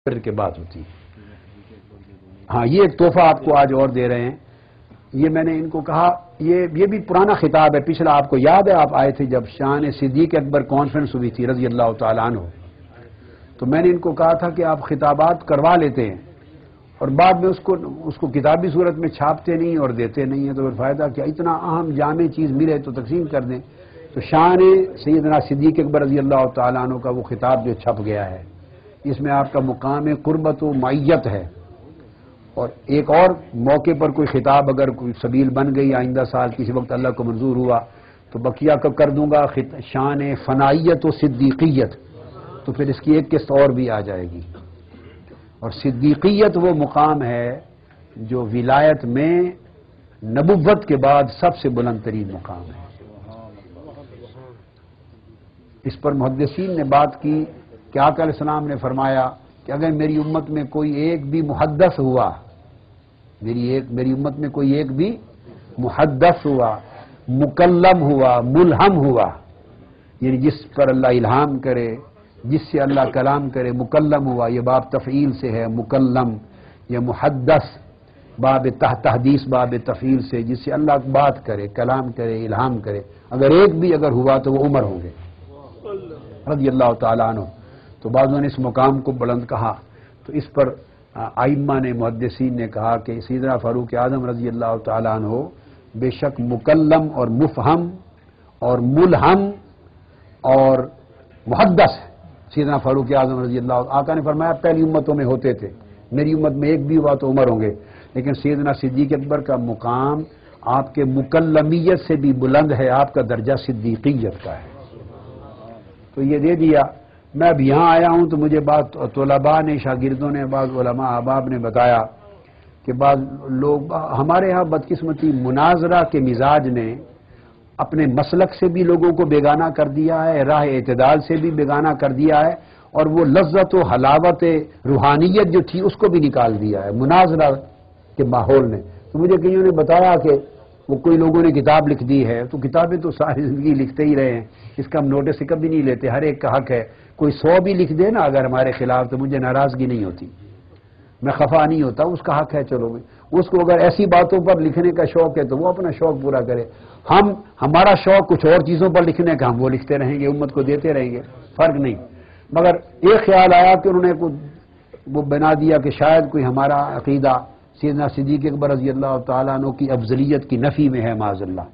پھر کے بعد ہوتی ہے۔ ہاں، یہ ایک تحفہ آپ کو آج اور دے رہے ہیں۔ یہ میں نے ان کو کہا، یہ بھی پرانا خطاب ہے، پچھلا آپ کو یاد ہے، آپ آئے تھے جب شان صدیق اکبر کانفرنس ہوئی تھی رضی اللہ تعالیٰ عنہ، تو میں نے ان کو کہا تھا کہ آپ خطابات کروا لیتے ہیں اور بعد میں اس کو کتابی صورت میں چھاپتے نہیں اور دیتے نہیں ہیں، تو پھر فائدہ کیا؟ اتنا اہم جامع چیز ملے تو تقسیم کر دیں۔ تو شان سیدنا صدیق اکبر رضی اللہ تعالیٰ عنہ کا وہ خطاب جو چھپ گیا ہے، اس میں آپ کا مقام قربت و معیت ہے۔ اور ایک اور موقع پر کوئی خطاب اگر کوئی سبیل بن گئی آئندہ سال کسی وقت اللہ کو منظور ہوا تو بقیہ کر دوں گا شان فنائیت و صدیقیت، تو پھر اس کی ایک قسط اور بھی آ جائے گی۔ اور صدیقیت وہ مقام ہے جو ولایت میں نبوت کے بعد سب سے بلند ترین مقام ہے۔ اس پر محدثین نے بات کی کہ آقا علیہ السلام نے فرمایا کہ اگر میری امت میں کوئی ایک بھی محدث ہوا، میری امت میں کوئی ایک بھی محدث ہوا، مکلم ہوا، ملہم ہوا، یعنی جس پر اللہ الہام کرے، جس سے اللہ کلام کرے، مکلم ہوا، یہ باب تفعیل سے ہے، مکلم یا محدث باب تحدیث باب تفعیل سے، جس سے اللہ بات کرے، کلام کرے، الہام کرے، اگر ایک بھی اگر ہوا تو وہ عمر ہوں گے رضی اللہ تعالیٰ عنہ۔ تو بعضوں نے اس مقام کو بلند کہا، تو اس پر ائمہ نے، محدثین نے کہا کہ سیدنا فاروق اعظم رضی اللہ تعالیٰ عنہ بے شک مکلم اور مفہم اور ملہم اور محدث سیدنا فاروق اعظم رضی اللہ عنہ۔ آقا نے فرمایا پہلی امتوں میں ہوتے تھے، میری امت میں ایک بھی ہوا تو عمر ہوں گے، لیکن سیدنا صدیق اکبر کا مقام آپ کے مکلمیت سے بھی بلند ہے، آپ کا درجہ صدیقیت کا ہے۔ تو یہ دے دیا۔ میں اب یہاں آیا ہوں تو مجھے بعض طلباء نے، شاگردوں نے، بعض علماء احباب نے بتایا کہ بعض لوگ ہمارے ہاں بدقسمتی مناظرہ کے مزاج نے اپنے مسلک سے بھی لوگوں کو بیگانہ کر دیا ہے، راہ اعتدال سے بھی بیگانہ کر دیا ہے، اور وہ لذت و حلاوت روحانیت جو تھی اس کو بھی نکال دیا ہے مناظرہ کے ماحول نے۔ تو مجھے کئیوں نے بتایا کہ وہ کوئی لوگوں نے کتاب لکھ دی ہے، تو کتابیں تو ساری زندگی لکھتے ہی رہے ہیں، اس کا ہم نوٹس کبھی نہیں لیتے، ہر ایک کا حق ہے، کوئی 100 بھی لکھ دے نا اگر ہمارے خلاف تو مجھے ناراضگی نہیں ہوتی، میں خفا نہیں ہوتا، اس کا حق ہے، چلو اس کو اگر ایسی باتوں پر لکھنے کا شوق ہے تو وہ اپنا شوق پورا کرے، ہمارا شوق کچھ اور چیزوں پر لکھنے کا، ہم وہ لکھتے رہیں گے، امت کو دیتے رہیں گے، فرق نہیں۔ مگر ایک خیال آیا کہ انہوں نے وہ بنا دیا کہ شاید کوئی ہمارا عقیدہ سیدنا صدیق اکبر رضی اللہ تعالیٰ عنہ کی افضلیت کی نفی میں ہے، معاذ اللہ۔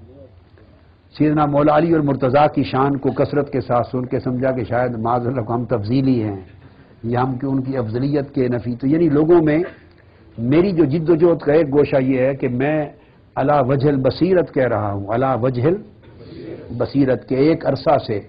سیدنا مولا علی اور مرتضیٰ کی شان کو کثرت کے ساتھ سن کے سمجھا کہ شاید معاذ اللہ کو ہم تفضیلی ہیں یا ہم کہ ان کی افضلیت کے نفی۔ تو یعنی لوگوں میں میری جو جد و جہد کا ایک گوشہ یہ ہے کہ میں علی وجہ البصیرت کہہ رہا ہوں، علی وجہ البصیرت کے ایک عرصہ سے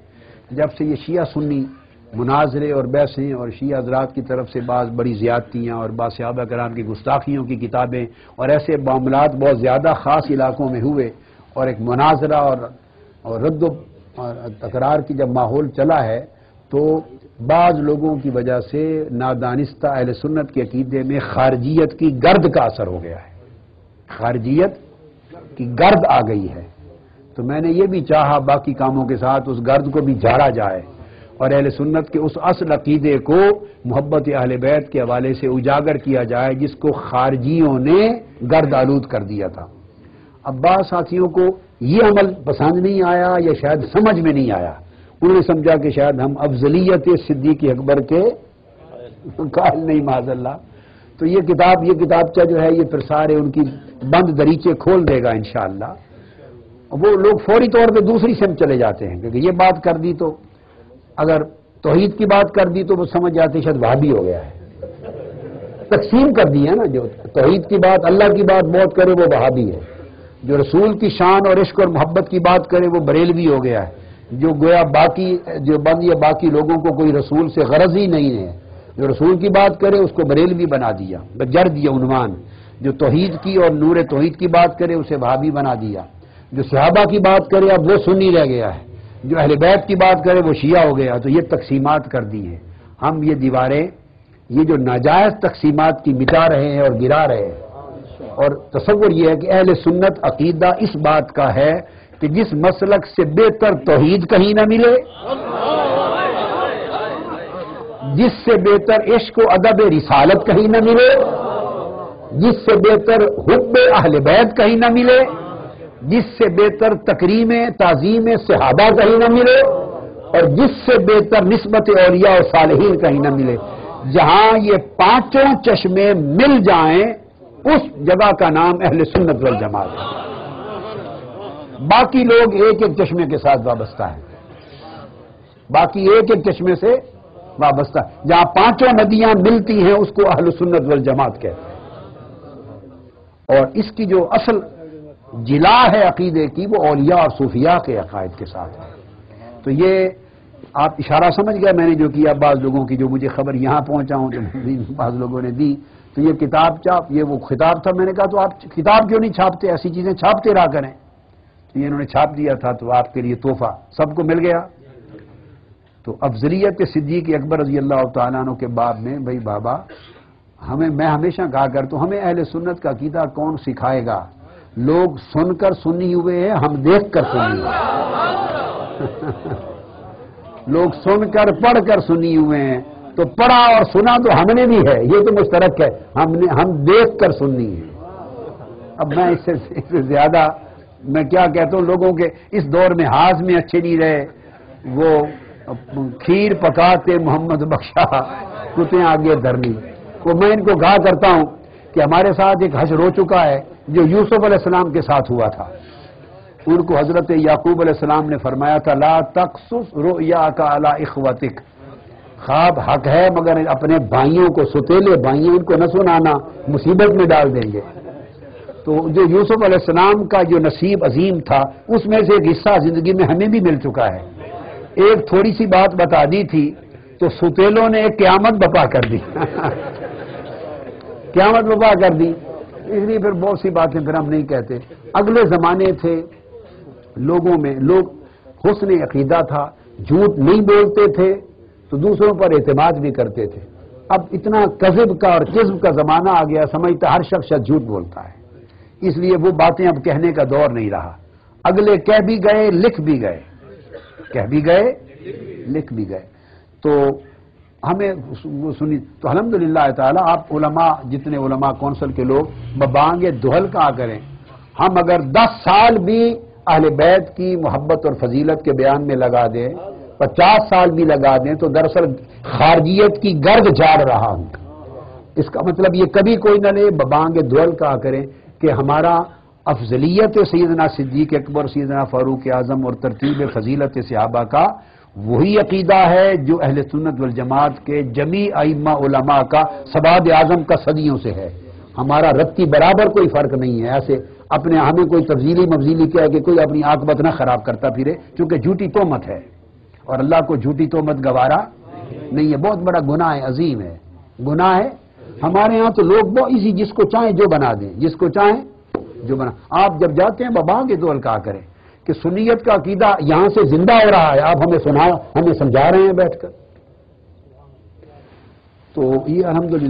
جب سے یہ شیعہ سنی مناظرے اور بحثیں اور شیعہ حضرات کی طرف سے بعض بڑی زیادتیاں اور بعض صحابہ کرام کی گستاخیوں کی کتابیں اور ایسے معاملات بہت زیادہ خاص علاقوں میں ہوئے اور ایک مناظرہ اور رد و تکرار کی جب ماحول چلا ہے تو بعض لوگوں کی وجہ سے نادانستہ اہل سنت کے عقیدے میں خارجیت کی گرد کا اثر ہو گیا ہے، خارجیت کی گرد آ گئی ہے۔ تو میں نے یہ بھی چاہا باقی کاموں کے ساتھ اس گرد کو بھی جھاڑا جائے اور اہل سنت کے اس اصل عقیدے کو محبت اہل بیت کے حوالے سے اجاگر کیا جائے جس کو خارجیوں نے گرد آلود کر دیا تھا۔ اب بعض ساتھیوں کو یہ عمل پسند نہیں آیا یا شاید سمجھ میں نہیں آیا، انہوں نے سمجھا کہ شاید ہم افضلیت صدیق اکبر کے قائل نہیں، معاذ اللہ۔ تو یہ کتابچہ جو ہے یہ پھر سارے ان کی بند دریچے کھول دے گا انشاءاللہ۔ وہ لوگ فوری طور پہ دوسری سمت چلے جاتے ہیں کیونکہ یہ بات کر دی تو اگر توحید کی بات کر دی تو وہ سمجھ جاتے شاید وہابی ہو گیا ہے، تقسیم کر دی ہے نا، جو توحید کی بات اللہ کی بات بہت کرے وہ وہابی ہے، جو رسول کی شان اور عشق اور محبت کی بات کرے وہ بریلوی ہو گیا ہے، جو گویا باقی جو بند یا باقی لوگوں کو کوئی رسول سے غرض ہی نہیں ہے، جو رسول کی بات کرے اس کو بریلوی بنا دیا، جر دیا عنوان، جو توحید کی اور نور توحید کی بات کرے اسے وہابی بنا دیا، جو صحابہ کی بات کرے اب وہ سنی رہ گیا ہے، جو اہل بیت کی بات کرے وہ شیعہ ہو گیا۔ تو یہ تقسیمات کر دی ہیں، ہم یہ دیواریں یہ جو ناجائز تقسیمات کی مٹا رہے ہیں اور گرا رہے ہیں، اور تصور یہ ہے کہ اہل سنت عقیدہ اس بات کا ہے کہ جس مسلک سے بہتر توحید کہیں نہ ملے، جس سے بہتر عشق و ادب رسالت کہیں نہ ملے، جس سے بہتر حب اہل بیت کہیں نہ ملے، جس سے بہتر تکریم تعظیم صحابہ کہیں نہ ملے، اور جس سے بہتر نسبت اولیاء و صالحین کہیں نہ ملے۔ جہاں یہ پانچوں چشمے مل جائیں اس جگہ کا نام اہل سنت والجماعت ہے۔ باقی لوگ ایک ایک چشمے کے ساتھ وابستہ ہیں، باقی ایک ایک چشمے سے وابستہ، جہاں پانچوں ندیاں ملتی ہیں اس کو اہل سنت والجماعت کہتے ہیں۔ اور اس کی جو اصل جلا ہے عقیدے کی وہ اولیاء اور صوفیاء کے عقائد کے ساتھ ہے۔ تو یہ آپ اشارہ سمجھ گئے میں نے جو کیا، بعض لوگوں کی جو مجھے خبر یہاں پہنچا ہوں تو بعض لوگوں نے دی، تو یہ کتاب چاپ، یہ وہ خطاب تھا، میں نے کہا تو آپ کتاب کیوں نہیں چھاپتے، ایسی چیزیں چھاپتے رہا کریں، تو یہ انہوں نے چھاپ دیا تھا، تو آپ کے لیے تحفہ سب کو مل گیا۔ تو افضلیت صدیق اکبر رضی اللہ تعالیٰ عنہ کے باب میں، بھائی بابا میں ہمیشہ کہا کرتا ہوں، ہمیں اہل سنت کا عقیدہ کون سکھائے گا؟ لوگ سن کر سنی ہوئے ہیں، ہم دیکھ کر سنی ہوئے ہیں۔ لوگ سن کر پڑھ کر سنی ہوئے ہیں، تو پڑھا اور سنا تو ہم نے بھی ہے، یہ تو مشترک ہے، ہم دیکھ کر سننی ہے۔ اب میں اس سے زیادہ میں کیا کہتا ہوں، لوگوں کے اس دور میں ہاضمے اچھے نہیں رہے، وہ کھیر پکاتے محمد بخشا کتے آگے دھرنی، وہ میں ان کو کہا کرتا ہوں کہ ہمارے ساتھ ایک حشر ہو چکا ہے جو یوسف علیہ السلام کے ساتھ ہوا تھا۔ ان کو حضرت یعقوب علیہ السلام نے فرمایا تھا لا تقصص رؤیاک علی اخوتک، خواب حق ہے مگر اپنے بھائیوں کو، ستیلے بھائیوں، ان کو نہ سنانا، مصیبت میں ڈال دیں گے۔ تو جو یوسف علیہ السلام کا جو نصیب عظیم تھا اس میں سے ایک حصہ زندگی میں ہمیں بھی مل چکا ہے۔ ایک تھوڑی سی بات بتا دی تھی تو ستیلوں نے ایک قیامت بپا کر دی قیامت بپا کر دی، اس لیے پھر بہت سی باتیں پھر ہم نہیں کہتے۔ اگلے زمانے تھے، لوگوں میں لوگ حسن عقیدہ تھا، جھوٹ نہیں بولتے تھے تو دوسروں پر اعتماد بھی کرتے تھے۔ اب اتنا کذب کا اور کذب کا زمانہ آ گیا، سمجھتا ہر شخص جھوٹ بولتا ہے، اس لیے وہ باتیں اب کہنے کا دور نہیں رہا۔ اگلے کہہ بھی گئے، لکھ بھی گئے، کہہ بھی گئے، لکھ بھی گئے۔ تو ہمیں سنی تو الحمدللہ تعالیٰ آپ علماء، جتنے علماء کونسل کے لوگ ببانگ دہل کہا کریں، ہم اگر 10 سال بھی اہل بیت کی محبت اور فضیلت کے بیان میں لگا دیں، 50 سال بھی لگا دیں، تو دراصل خارجیت کی گرد جھاڑ رہا ہوں۔ اس کا مطلب یہ کبھی کوئی نہ لے، ببانگ دہل کہا کریں کہ ہمارا افضلیت سیدنا صدیق اکبر، سیدنا فاروق اعظم اور ترتیب فضیلت صحابہ کا وہی عقیدہ ہے جو اہل سنت والجماعت کے جمیع ائمہ علماء کا سواد اعظم کا صدیوں سے ہے۔ ہمارا رتی برابر کوئی فرق نہیں ہے۔ ایسے اپنے ہمیں کوئی تفضیلی مفضیلی کیا کہ کوئی اپنی عاقبت نہ خراب کرتا پھرے، چونکہ جھوٹی تہمت ہے اور اللہ کو جھوٹی تہمت گوارا نہیں ہے، بہت بڑا گناہ ہے، عظیم ہے، گناہ ہے۔ ہمارے ہاں تو لوگ بہت ایزی، جس کو چاہیں جو بنا دیں، جس کو چاہیں جو بنا۔ آپ جب جاتے ہیں ببانگ دہل کہا کریں کہ سنیت کا عقیدہ یہاں سے زندہ ہو رہا ہے، آپ ہمیں سمجھا رہے ہیں بیٹھ کر۔ تو یہ الحمدللہ